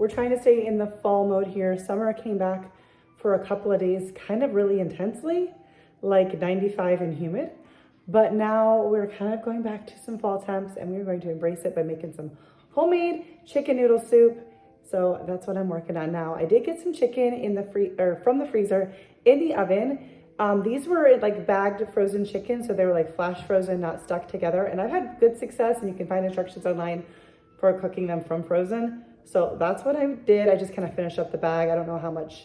We're trying to stay in the fall mode here. Summer came back for a couple of days, kind of really intensely, like 95 and humid. But now we're kind of going back to some fall temps, and we're going to embrace it by making some homemade chicken noodle soup. So that's what I'm working on now. I did get some chicken in the from the freezer in the oven. These were like bagged frozen chicken, so they were like flash frozen, not stuck together. And I've had good success, and you can find instructions online for cooking them from frozen. So that's what I did. I just kind of finished up the bag. I don't know how much,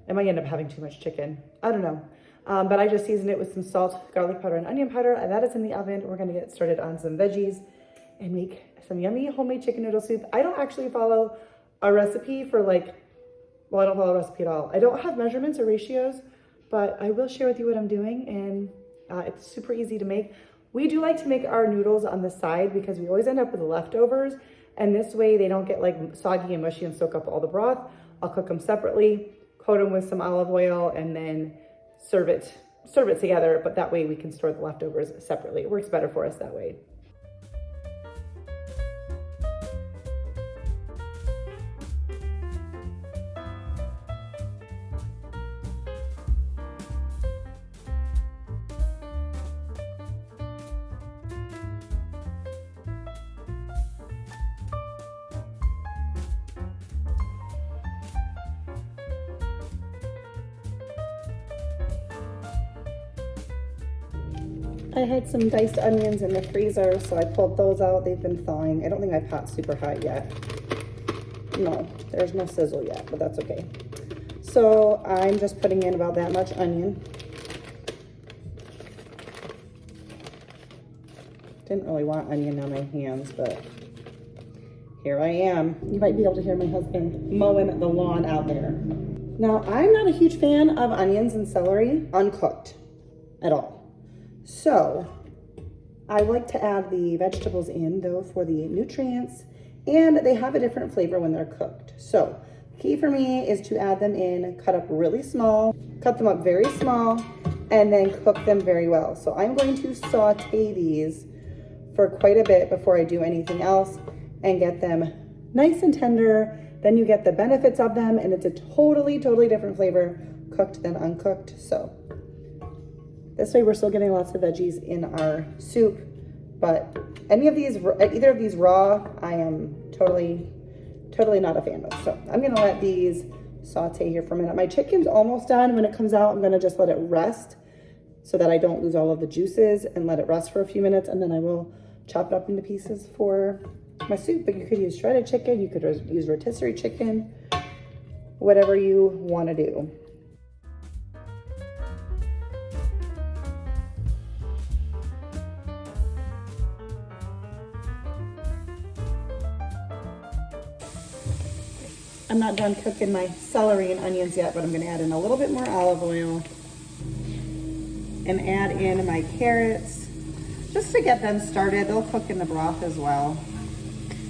I might end up having too much chicken. I don't know. But I just seasoned it with some salt, garlic powder, and onion powder, and that is in the oven. We're gonna get started on some veggies and make some yummy homemade chicken noodle soup. I don't actually follow a recipe for I don't follow a recipe at all. I don't have measurements or ratios, but I will share with you what I'm doing, and it's super easy to make. We do like to make our noodles on the side because we always end up with leftovers, and this way they don't get like soggy and mushy and soak up all the broth. I'll cook them separately, coat them with some olive oil, and then serve it together, but that way we can store the leftovers separately. It works better for us that way. I had some diced onions in the freezer, so I pulled those out. They've been thawing. I don't think my pot's super hot yet. No, there's no sizzle yet, but that's okay. So I'm just putting in about that much onion. Didn't really want onion on my hands, but here I am. You might be able to hear my husband mowing the lawn out there. Now, I'm not a huge fan of onions and celery uncooked at all. So I like to add the vegetables in though for the nutrients, and they have a different flavor when they're cooked. So key for me is to add them in, cut up really small, cut them up very small, and then cook them very well. So I'm going to saute these for quite a bit before I do anything else and get them nice and tender. Then you get the benefits of them, and it's a totally different flavor cooked than uncooked. So this way we're still getting lots of veggies in our soup, but either of these raw, I am totally not a fan of. So I'm gonna let these saute here for a minute. My chicken's almost done. When it comes out, I'm gonna just let it rest so that I don't lose all of the juices, and let it rest for a few minutes, and then I will chop it up into pieces for my soup. But you could use shredded chicken, you could use rotisserie chicken, whatever you wanna do. I'm not done cooking my celery and onions yet, but I'm gonna add in a little bit more olive oil and add in my carrots just to get them started. They'll cook in the broth as well.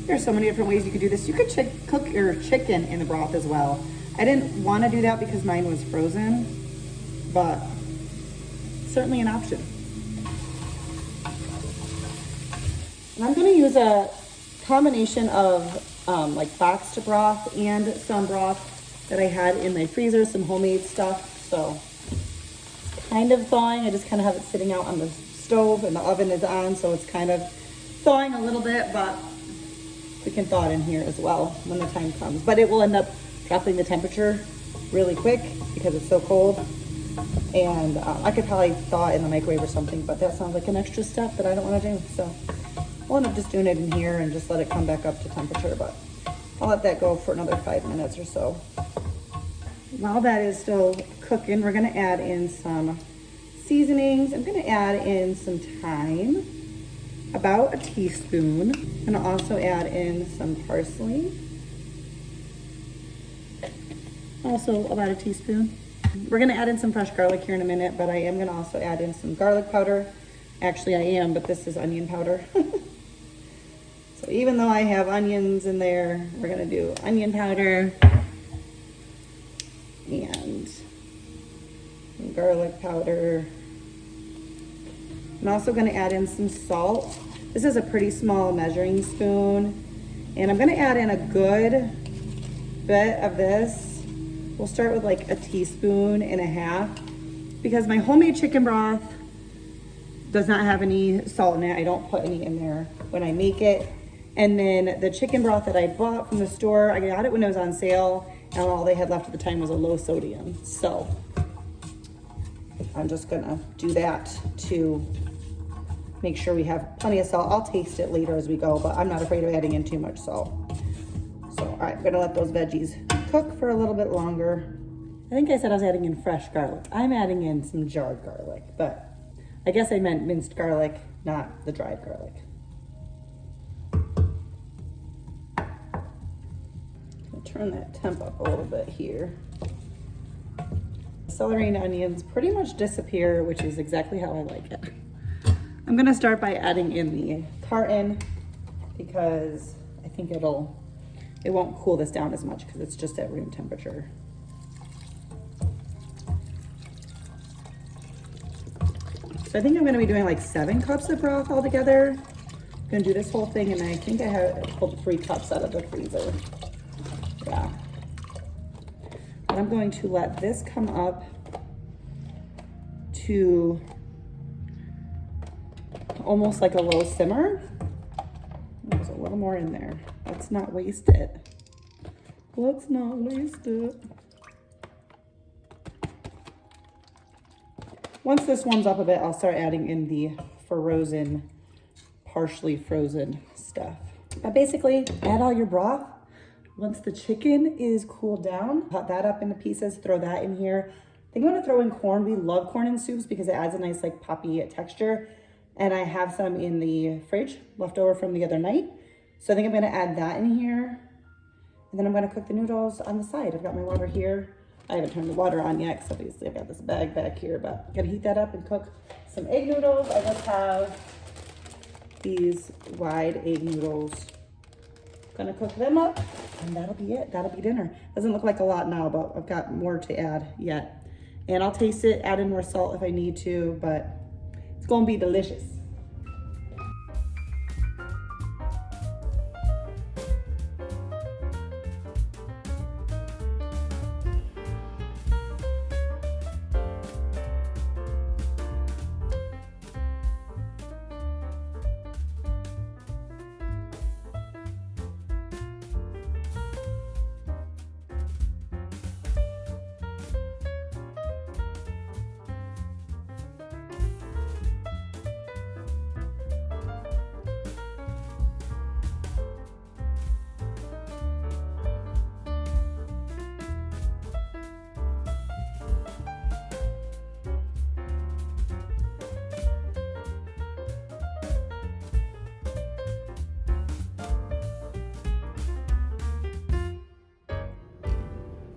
There's so many different ways you could do this. You could cook your chicken in the broth as well. I didn't want to do that because mine was frozen, but certainly an option. And I'm gonna use a combination of like boxed broth and some broth that I had in my freezer, some homemade stuff. So it's kind of thawing. I just kind of have it sitting out on the stove, and the oven is on, so it's kind of thawing a little bit, but we can thaw it in here as well when the time comes. But it will end up dropping the temperature really quick because it's so cold. And I could probably thaw it in the microwave or something, but that sounds like an extra step that I don't want to do. So I'll end up just doing it in here and just let it come back up to temperature, but I'll let that go for another 5 minutes or so. While that is still cooking, we're gonna add in some seasonings. I'm gonna add in some thyme, about a teaspoon. I'm gonna also add in some parsley, also about a teaspoon. We're gonna add in some fresh garlic here in a minute, but I am gonna also add in some garlic powder. Actually, I am, but this is onion powder. So even though I have onions in there, we're gonna do onion powder and garlic powder. I'm also gonna add in some salt. This is a pretty small measuring spoon. And I'm gonna add in a good bit of this. We'll start with like a teaspoon and a half because my homemade chicken broth does not have any salt in it. I don't put any in there when I make it. And then the chicken broth that I bought from the store, I got it when it was on sale, and all they had left at the time was a low sodium. So I'm just gonna do that to make sure we have plenty of salt. I'll taste it later as we go, but I'm not afraid of adding in too much salt. So, all right, I'm gonna let those veggies cook for a little bit longer. I think I said I was adding in fresh garlic. I'm adding in some jarred garlic, but I guess I meant minced garlic, not the dried garlic. I'll turn that temp up a little bit here. Celery and onions pretty much disappear, which is exactly how I like it. I'm gonna start by adding in the carton because I think it won't cool this down as much because it's just at room temperature. So I think I'm gonna be doing like 7 cups of broth altogether. I'm gonna do this whole thing, and I think I pulled 3 cups out of the freezer. Yeah. And I'm going to let this come up to almost like a low simmer. There's a little more in there. Let's not waste it. Let's not waste it. Once this warms up a bit, I'll start adding in the frozen, partially frozen stuff. But basically, add all your broth. Once the chicken is cooled down, cut that up into pieces, throw that in here. I think I'm gonna throw in corn. We love corn in soups because it adds a nice like poppy texture. And I have some in the fridge left over from the other night. So I think I'm gonna add that in here. And then I'm gonna cook the noodles on the side. I've got my water here. I haven't turned the water on yet because obviously I've got this bag back here, but I'm gonna heat that up and cook some egg noodles. I just have these wide egg noodles. Gonna cook them up and that'll be it. That'll be dinner. Doesn't look like a lot now, but I've got more to add yet. And I'll taste it, add in more salt if I need to, but it's gonna be delicious.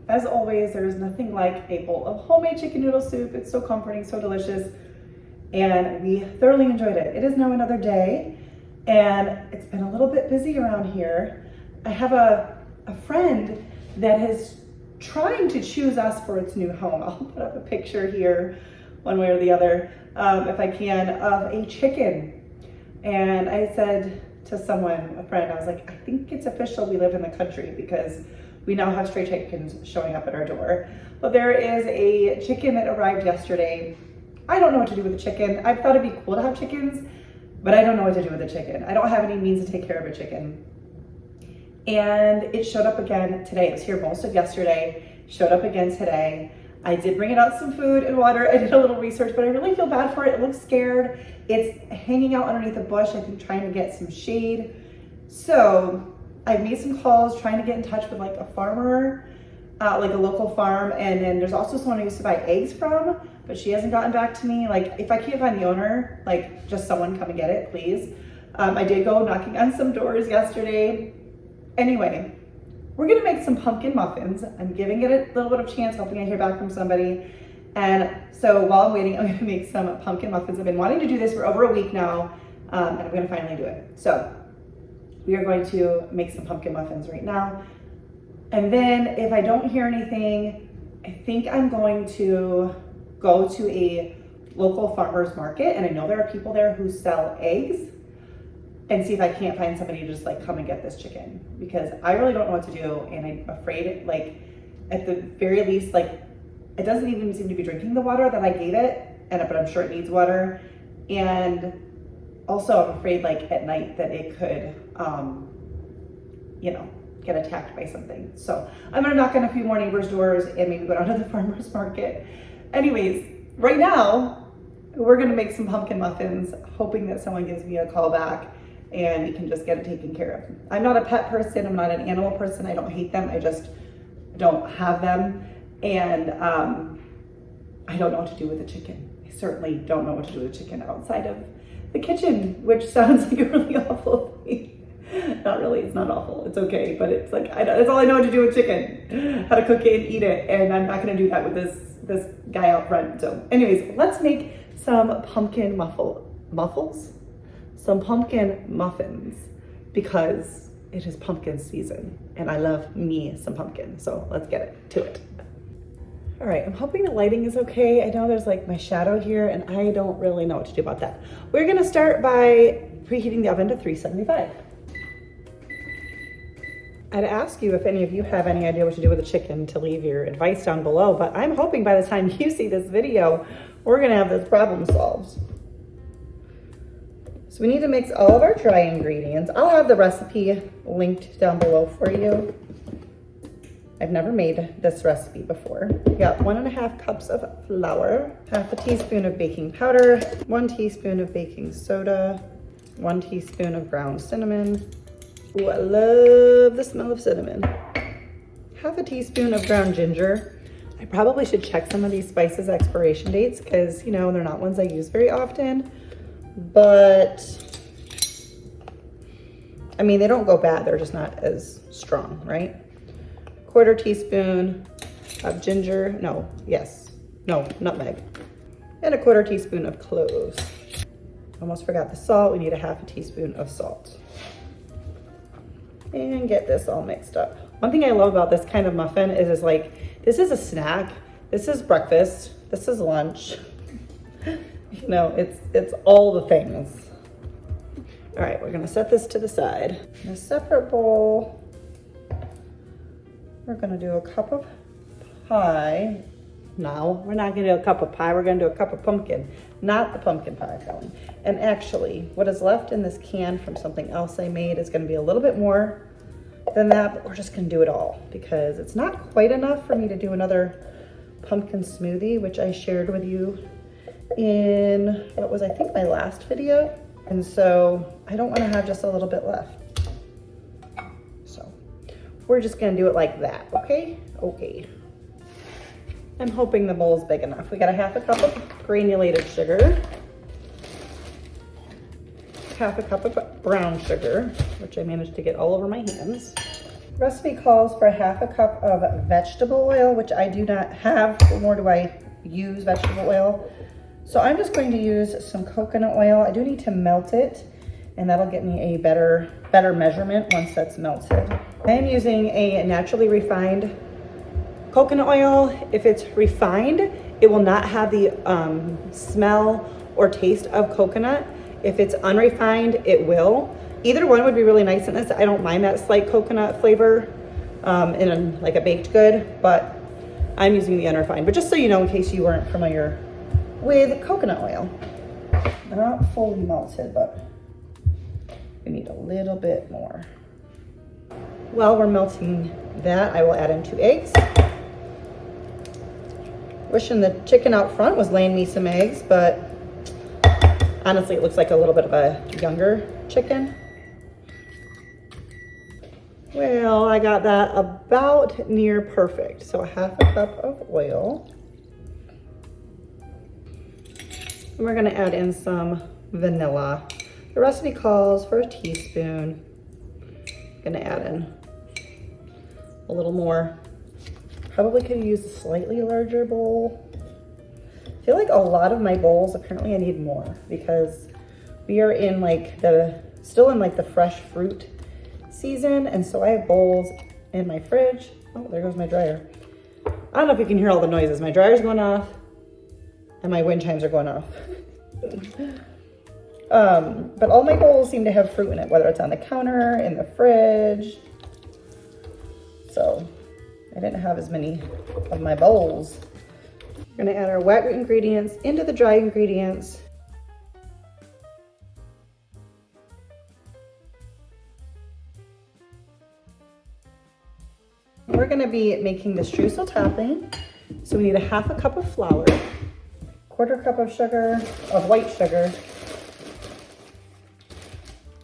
As always, there is nothing like a bowl of homemade chicken noodle soup. It's so comforting, so delicious, and we thoroughly enjoyed it. It is now another day, and it's been a little bit busy around here. I have a friend that is trying to choose us for its new home. I'll put up a picture here, one way or the other, if I can, of a chicken. And I said to someone, a friend, I was like, I think it's official we live in the country because we now have stray chickens showing up at our door. But there is a chicken that arrived yesterday. I don't know what to do with the chicken. I thought it'd be cool to have chickens, but I don't know what to do with the chicken. I don't have any means to take care of a chicken. And it showed up again today. It was here most of yesterday, showed up again today. I did bring it out some food and water. I did a little research, but I really feel bad for it. It looks scared. It's hanging out underneath a bush, I think trying to get some shade. So I've made some calls trying to get in touch with like a farmer, like a local farm. And then there's also someone I used to buy eggs from, but she hasn't gotten back to me. Like if I can't find the owner, like just someone come and get it, please. I did go knocking on some doors yesterday. Anyway, we're gonna make some pumpkin muffins. I'm giving it a little bit of chance, hoping I hear back from somebody. And so while I'm waiting, I'm gonna make some pumpkin muffins. I've been wanting to do this for over a week now, and I'm gonna finally do it. So we are going to make some pumpkin muffins right now. And then if I don't hear anything, I think I'm going to go to a local farmer's market. And I know there are people there who sell eggs. and see if I can't find somebody to just like come and get this chicken, because I really don't know what to do, and I'm afraid, like, at the very least, like, it doesn't even seem to be drinking the water that I gave it, but I'm sure it needs water. And also I'm afraid, like, at night that it could, you know, get attacked by something. So I'm gonna knock on a few more neighbors' doors and maybe go down to the farmer's market. Anyways, right now, we're gonna make some pumpkin muffins, hoping that someone gives me a call back and we can just get it taken care of. I'm not a pet person, I'm not an animal person, I don't hate them, I just don't have them. And I don't know what to do with a chicken. I certainly don't know what to do with a chicken outside of the kitchen, which sounds like a really awful thing. Not really, it's not awful, it's okay, but it's like, that's all I know how to do with chicken, how to cook it and eat it, and I'm not gonna do that with this guy out front. So anyways, let's make some pumpkin some pumpkin muffins, because it is pumpkin season, and I love me some pumpkin, so let's get to it. All right, I'm hoping the lighting is okay. I know there's like my shadow here, and I don't really know what to do about that. We're gonna start by preheating the oven to 375. I'd ask you if any of you have any idea what to do with a chicken to leave your advice down below, but I'm hoping by the time you see this video, we're gonna have this problem solved. So we need to mix all of our dry ingredients. I'll have the recipe linked down below for you. I've never made this recipe before. We got 1.5 cups of flour, 1/2 teaspoon of baking powder, 1 teaspoon of baking soda, 1 teaspoon of ground cinnamon. Ooh, I love the smell of cinnamon. 1/2 teaspoon of ground ginger. I probably should check some of these spices expiration dates, because, you know, they're not ones I use very often, but I mean, they don't go bad, they're just not as strong, right? 1/4 teaspoon of nutmeg, and 1/4 teaspoon of cloves. Almost forgot the salt. We need 1/2 teaspoon of salt. And get this all mixed up. One thing I love about this kind of muffin is like, this is a snack, this is breakfast, this is lunch. You know, it's all the things. All right, we're gonna set this to the side. In a separate bowl, we're gonna do a cup of pie. No, we're not gonna do a cup of pie, we're gonna do a cup of pumpkin, not the pumpkin pie filling. And actually, what is left in this can from something else I made is gonna be a little bit more than that, but we're just gonna do it all because it's not quite enough for me to do another pumpkin smoothie, which I shared with you in what was, I think, my last video. And so I don't wanna have just a little bit left. So we're just gonna do it like that, okay? Okay. I'm hoping the bowl's big enough. We got 1/2 cup of granulated sugar, 1/2 cup of brown sugar, which I managed to get all over my hands. The recipe calls for 1/2 cup of vegetable oil, which I do not have, nor do I use vegetable oil. So I'm just going to use some coconut oil. I do need to melt it, and that'll get me a better measurement once that's melted. I am using a naturally refined coconut oil. If it's refined, it will not have the smell or taste of coconut. If it's unrefined, it will. Either one would be really nice in this. I don't mind that slight coconut flavor like a baked good, but I'm using the unrefined. But just so you know, in case you weren't familiar with coconut oil. They're not fully melted, but we need a little bit more. While we're melting that, I will add in 2 eggs. Wishing the chicken out front was laying me some eggs, but honestly, it looks like a little bit of a younger chicken. Well, I got that about near perfect. So 1/2 cup of oil. And we're gonna add in some vanilla. The recipe calls for 1 teaspoon. Gonna add in a little more. Probably could use a slightly larger bowl. I feel like a lot of my bowls, apparently I need more, because we are in like still in the fresh fruit season, and so I have bowls in my fridge. Oh, there goes my dryer. I don't know if you can hear all the noises. My dryer's going off and my wind chimes are going off. But all my bowls seem to have fruit in it, whether it's on the counter, in the fridge. So I didn't have as many of my bowls. We're gonna add our wet ingredients into the dry ingredients. We're gonna be making the streusel topping. So we need a 1/2 cup of flour, 1/4 cup of sugar, of white sugar,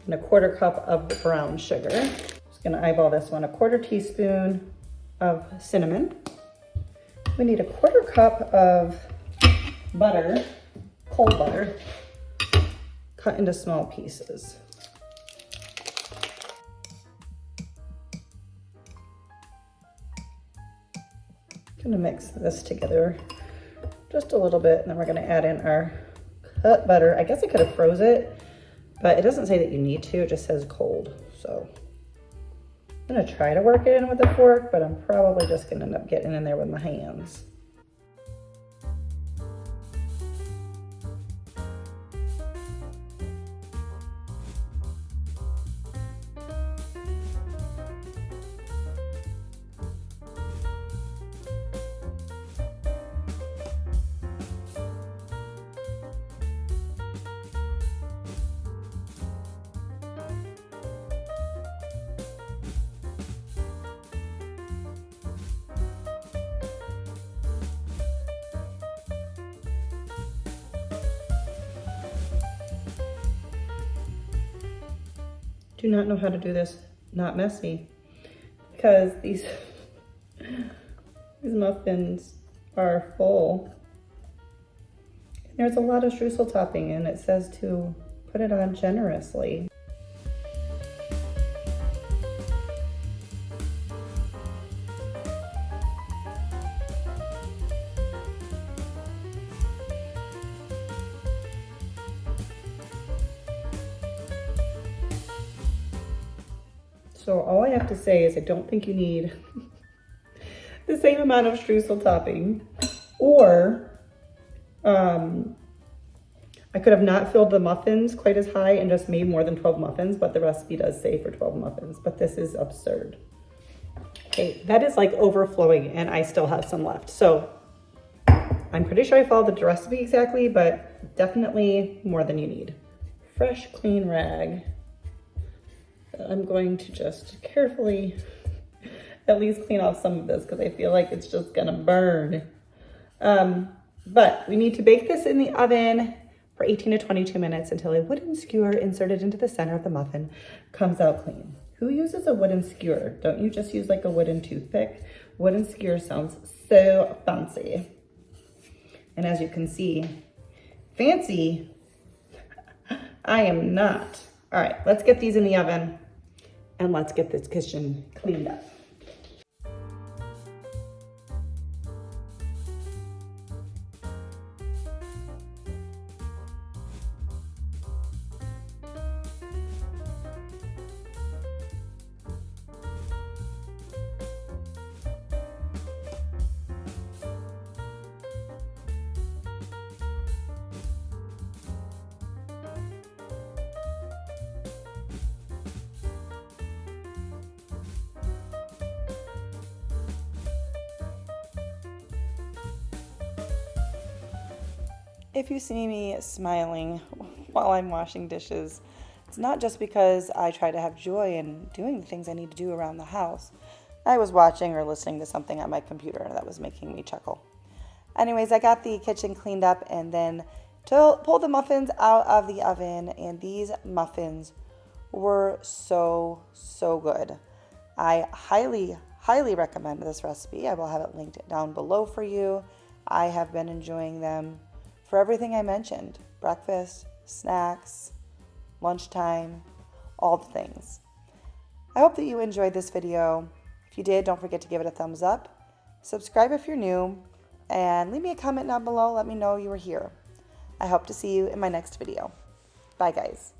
and a 1/4 cup of brown sugar. Just gonna eyeball this one. A 1/4 teaspoon of cinnamon. We need a 1/4 cup of butter, cold butter, cut into small pieces. Gonna mix this together just a little bit, and then we're gonna add in our cut butter. I guess I could have froze it, but it doesn't say that you need to, it just says cold. So I'm gonna try to work it in with a fork, but I'm probably just gonna end up getting in there with my hands. Do not know how to do this not messy, because these muffins are full. There's a lot of streusel topping, and it says to put it on generously. So all I have to say is I don't think you need the same amount of streusel topping, or I could have not filled the muffins quite as high and just made more than 12 muffins, but the recipe does say for 12 muffins, but this is absurd. Okay, that is like overflowing, and I still have some left. So I'm pretty sure I followed the recipe exactly, but definitely more than you need. Fresh, clean rag. I'm going to just carefully at least clean off some of this, because I feel like it's just gonna burn. But we need to bake this in the oven for 18 to 22 minutes until a wooden skewer inserted into the center of the muffin comes out clean. Who uses a wooden skewer? Don't you just use like a wooden toothpick? Wooden skewer sounds so fancy. And as you can see, fancy, I am not. All right, let's get these in the oven and let's get this kitchen cleaned up. If you see me smiling while I'm washing dishes, it's not just because I try to have joy in doing the things I need to do around the house. I was watching or listening to something on my computer that was making me chuckle. Anyways, I got the kitchen cleaned up and then pulled the muffins out of the oven, and these muffins were so good. I highly recommend this recipe. I will have it linked down below for you. I have been enjoying them for everything I mentioned: breakfast, snacks, lunchtime, all the things. I hope that you enjoyed this video. If you did, don't forget to give it a thumbs up, subscribe if you're new, and leave me a comment down below. Let me know you were here. I hope to see you in my next video. Bye, guys.